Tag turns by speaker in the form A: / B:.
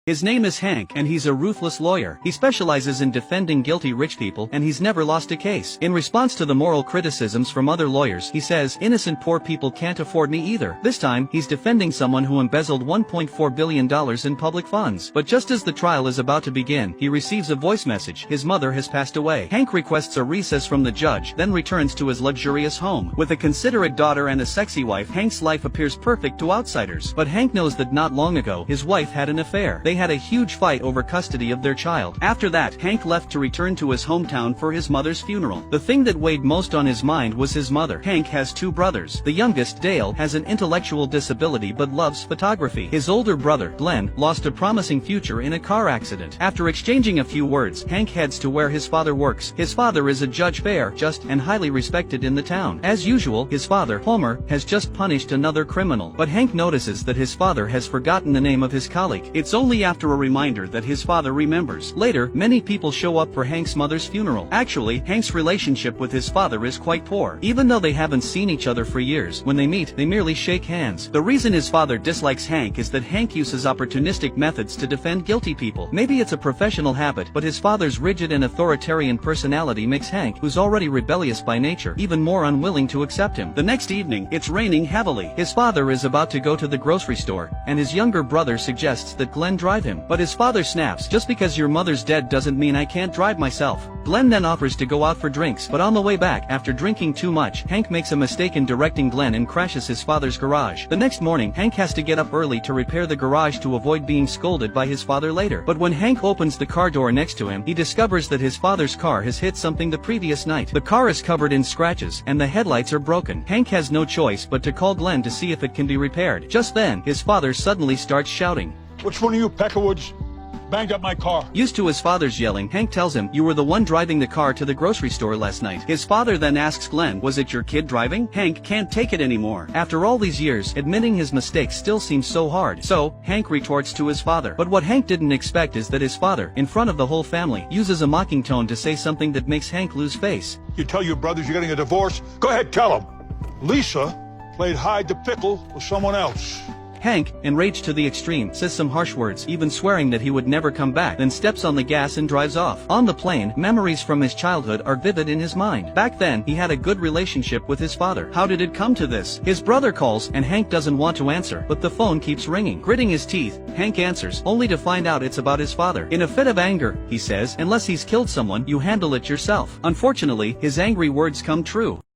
A: His name is Hank, and he's a ruthless lawyer. He specializes in defending guilty rich people, and he's never lost a case. In response to the moral criticisms from other lawyers, he says, innocent poor people can't afford me either. This time, he's defending someone who embezzled $1.4 billion in public funds. But just as the trial is about to begin, he receives a voice message. His mother has passed away. Hank requests a recess from the judge, then returns to his luxurious home. With a considerate daughter and a sexy wife, Hank's life appears perfect to outsiders. But Hank knows that not long ago, his wife had an affair. They had a huge fight over custody of their child. After that, Hank left to return to his hometown for his mother's funeral. The thing that weighed most on his mind was his mother. Hank has two brothers. The youngest, Dale, has an intellectual disability but loves photography. His older brother, Glenn, lost a promising future in a car accident. After exchanging a few words, Hank heads to where his father works. His father is a judge, fair, just, and highly respected in the town. As usual, his father, Homer, has just punished another criminal. But Hank notices that his father has forgotten the name of his colleague. It's only after a reminder that his father remembers. Later, many people show up for Hank's mother's funeral. Actually, Hank's relationship with his father is quite poor. Even though they haven't seen each other for years, when they meet, they merely shake hands. The reason his father dislikes Hank is that Hank uses opportunistic methods to defend guilty people. Maybe it's a professional habit, but his father's rigid and authoritarian personality makes Hank, who's already rebellious by nature, even more unwilling to accept him. The next evening, it's raining heavily. His father is about to go to the grocery store, and his younger brother suggests that Glenn drive him. But his father snaps, just because your mother's dead doesn't mean I can't drive myself. Glenn then offers to go out for drinks, but on the way back, after drinking too much, Hank makes a mistake in directing Glenn and crashes his father's garage. The next morning, Hank has to get up early to repair the garage to avoid being scolded by his father later. But when Hank opens the car door next to him, he discovers that his father's car has hit something the previous night. The car is covered in scratches, and the headlights are broken. Hank has no choice but to call Glenn to see if it can be repaired. Just then, his father suddenly starts shouting,
B: "Which one of you peckerwoods banged up my car?"
A: Used to his father's yelling, Hank tells him, "You were the one driving the car to the grocery store last night." His father then asks Glenn, "Was it your kid driving?" Hank can't take it anymore. After all these years, admitting his mistake still seems so hard. So, Hank retorts to his father. But what Hank didn't expect is that his father, in front of the whole family, uses a mocking tone to say something that makes Hank lose face.
B: "You tell your brothers you're getting a divorce? Go ahead, tell them. Lisa played hide the pickle with someone else."
A: Hank, enraged to the extreme, says some harsh words, even swearing that he would never come back, then steps on the gas and drives off. On the plane, memories from his childhood are vivid in his mind. Back then, he had a good relationship with his father. How did it come to this? His brother calls, and Hank doesn't want to answer, but the phone keeps ringing. Gritting his teeth, Hank answers, only to find out it's about his father. In a fit of anger, he says, "Unless he's killed someone, you handle it yourself." Unfortunately, his angry words come true.